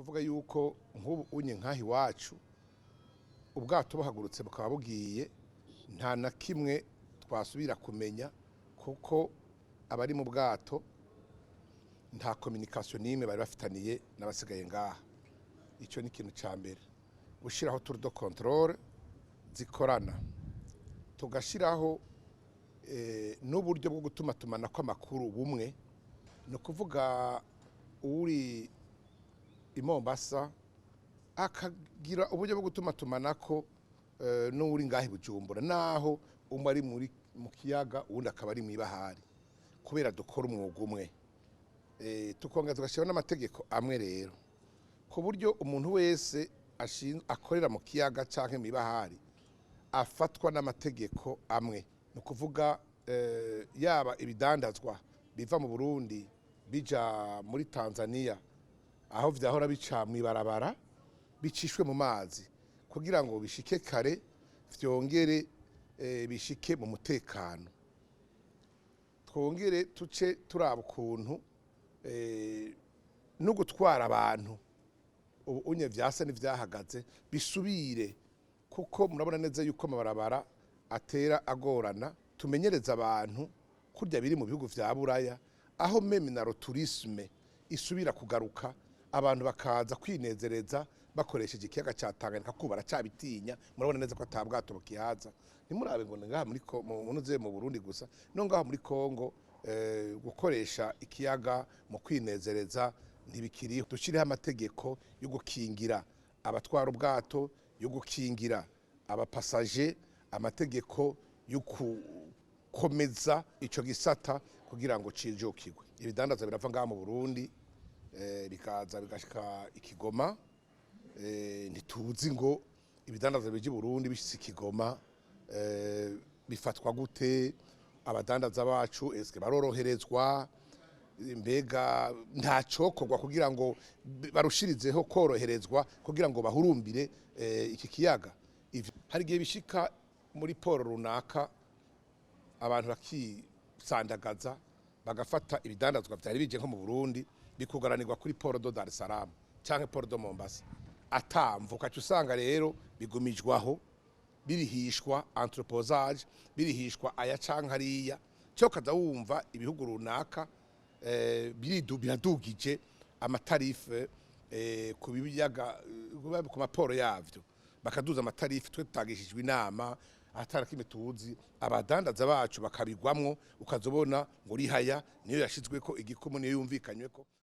kuvuga yuko nk'ubu unye nkaho iwacu ubwato buhagurutse bukaba bugiye nta na kimwe twasubira kumenya kuko abari mu bwato nta communication n'imwe bari bafitaniye n'abasigaye ngaha. Icyo ni ikintu ca mbere, gushiraho tour de contrôle zikorana, tugashiraho n'uburyo bwo gutuma tumanako amakuru bumwe, no kuvuga uri i Mombasa akagira uburyo bwo gutuma tumanako n'uri ngahe Bujumbura, naho umwe ari mu kiyaga uwundi akaba ari mw'ibahari, kubera dukora umwuga umwe. Tukongera tugashiraho n'amategeko amwe rero, ku buryo umuntu wese akorera mu kiyaga canke mw'ibahari afatwa n'amategeko amwe. Ni ukuvuga yaba ibidandazwa biva mu Burundi bija muri Tanzania, aho vyahora bica mw'ibarabara bicishwe mu mazi kugira ngo bishike kare, vyongere bishike mu mutekano. Twongere tuce turaba ukuntu no gutwara abantu ubu unye vyasa n'ivyahagaze bisubire, kuko murabona neza yuko amabarabara atera agorana. Tumenyereza abantu kurya biri mu bihugu vya Buraya, aho meme na tourisme isubira kugaruka, abantu bakaza kwinezereza bakoresheje ikiyaga ca Tanganyika, kuko baracabitinya. Murabona neza ko atabwato bukihaza. Ntimurabe ngo ngaha mu Burundi gusa, no ngaha muri Kongo gukoresha ikiyaga mu kwinezereza ntibikiriho. Dushiriho amategeko yo gukingira abatwara ubwato, yo gukingira abapasaje, amategeko yo gukomeza ico gisata kugira ngo cijukirwe. Ibidandaza birava ngaha mu Burundi bikaza bigashika ikigoma. Ntituzi ngo ibidandaza bije i Burundi bishitse ikigoma bifatwa gute, abadandaza bacu eske baroroherezwa, mbega nta cokorwa kugira ngo barushirizeho koroherezwa kugira ngo bahurumbire iki kiyaga. Hari igihe bishika muri poro runaka abantu bakisandagaza bagafata ibidandazwa vyari bije nko mu Burundi bikugaranirwa kuri poro do Dar es Salaam canke poro do Mombasa, atamvu ukaca usanga rero bigumijwaho, birihishwa entreposage, birihishwa aya canke hariya. Cyo kaza wumva ibihugu runaka biradugije amatarife ku biyaga, ku maporo yavyo bakaduza amatarife. Twe tutagishijwe inama atara kimwe tuzi, abadandaza bacu bakabigwamwo, ukazobona ngo rihaya niyo yashizweko igikumu, niyo yumvikanyweko.